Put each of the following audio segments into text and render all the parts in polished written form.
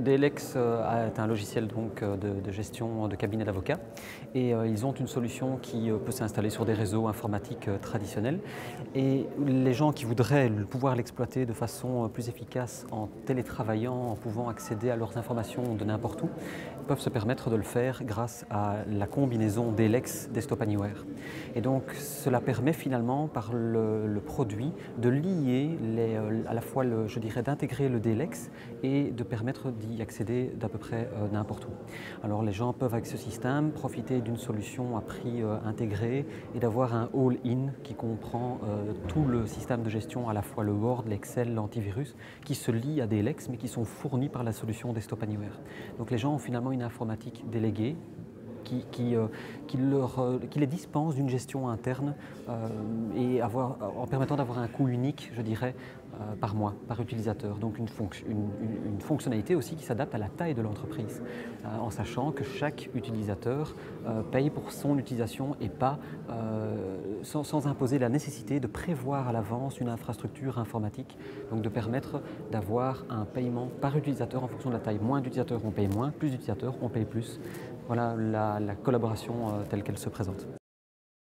DLX est un logiciel donc, de gestion de cabinet d'avocats et ils ont une solution qui peut s'installer sur des réseaux informatiques traditionnels et les gens qui voudraient pouvoir l'exploiter de façon plus efficace en télétravaillant, en pouvant accéder à leurs informations de n'importe où, peuvent se permettre de le faire grâce à la combinaison DLX Desktop Anywhere. Et donc cela permet finalement par le produit de lier à la fois, je dirais, d'intégrer le DLX et de permettre d'y accéder d'à peu près n'importe où. Alors les gens peuvent avec ce système profiter d'une solution à prix intégré et d'avoir un all-in qui comprend tout le système de gestion, à la fois le Word, l'Excel, l'antivirus, qui se lie à DLX mais qui sont fournis par la solution Desktop Anywhere. Donc les gens ont finalement une informatique déléguée qui les dispense d'une gestion interne et en permettant d'avoir un coût unique, je dirais, par mois, par utilisateur. Donc une fonctionnalité aussi qui s'adapte à la taille de l'entreprise, en sachant que chaque utilisateur paye pour son utilisation et pas sans imposer la nécessité de prévoir à l'avance une infrastructure informatique, donc de permettre d'avoir un paiement par utilisateur en fonction de la taille. Moins d'utilisateurs, on paye moins, plus d'utilisateurs, on paye plus. Voilà la collaboration telle qu'elle se présente.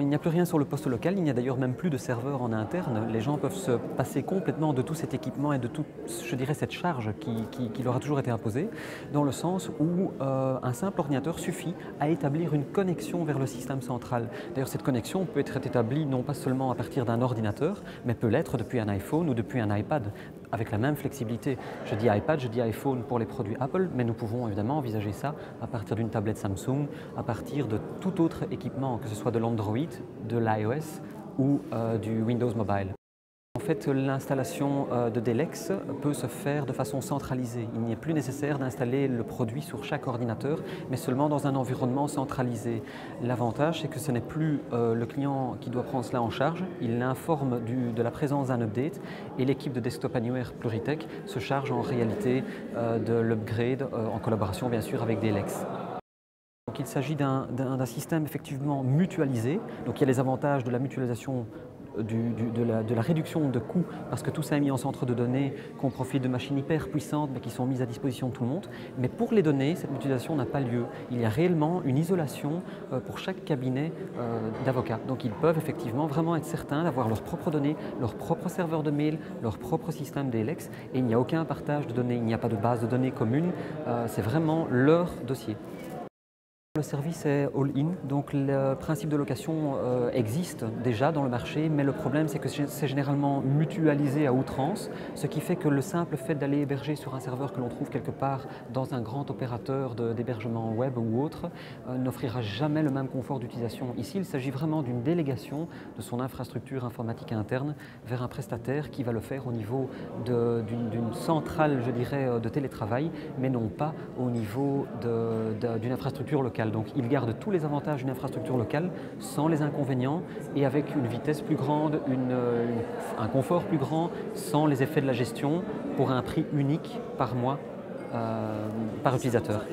Il n'y a plus rien sur le poste local, il n'y a d'ailleurs même plus de serveur en interne. Les gens peuvent se passer complètement de tout cet équipement et de toute, je dirais, cette charge qui leur a toujours été imposée, dans le sens où un simple ordinateur suffit à établir une connexion vers le système central. D'ailleurs, cette connexion peut être établie non pas seulement à partir d'un ordinateur, mais peut l'être depuis un iPhone ou depuis un iPad, avec la même flexibilité. Je dis iPad, je dis iPhone pour les produits Apple, mais nous pouvons évidemment envisager ça à partir d'une tablette Samsung, à partir de tout autre équipement, que ce soit de l'Android, de l'iOS ou du Windows Mobile. En fait, l'installation de DLX peut se faire de façon centralisée. Il n'est plus nécessaire d'installer le produit sur chaque ordinateur, mais seulement dans un environnement centralisé. L'avantage, c'est que ce n'est plus le client qui doit prendre cela en charge. Il informe de la présence d'un update et l'équipe de Desktop Anywhere Pluritech se charge en réalité de l'upgrade en collaboration bien sûr avec DLX. Donc il s'agit d'un système effectivement mutualisé, donc il y a les avantages de la mutualisation de la réduction de coûts parce que tout ça est mis en centre de données, qu'on profite de machines hyper puissantes mais qui sont mises à disposition de tout le monde. Mais pour les données, cette mutualisation n'a pas lieu. Il y a réellement une isolation pour chaque cabinet d'avocats. Donc ils peuvent effectivement vraiment être certains d'avoir leurs propres données, leur propre serveur de mail, leur propre système DLX et il n'y a aucun partage de données, il n'y a pas de base de données commune, c'est vraiment leur dossier. Le service est all-in, donc le principe de location existe déjà dans le marché, mais le problème c'est que c'est généralement mutualisé à outrance, ce qui fait que le simple fait d'aller héberger sur un serveur que l'on trouve quelque part dans un grand opérateur d'hébergement web ou autre n'offrira jamais le même confort d'utilisation. Ici, il s'agit vraiment d'une délégation de son infrastructure informatique interne vers un prestataire qui va le faire au niveau d'une centrale, je dirais, de télétravail, mais non pas au niveau d'une infrastructure locale. Donc il garde tous les avantages d'une infrastructure locale sans les inconvénients et avec une vitesse plus grande, un confort plus grand, sans les effets de la gestion pour un prix unique par mois par utilisateur.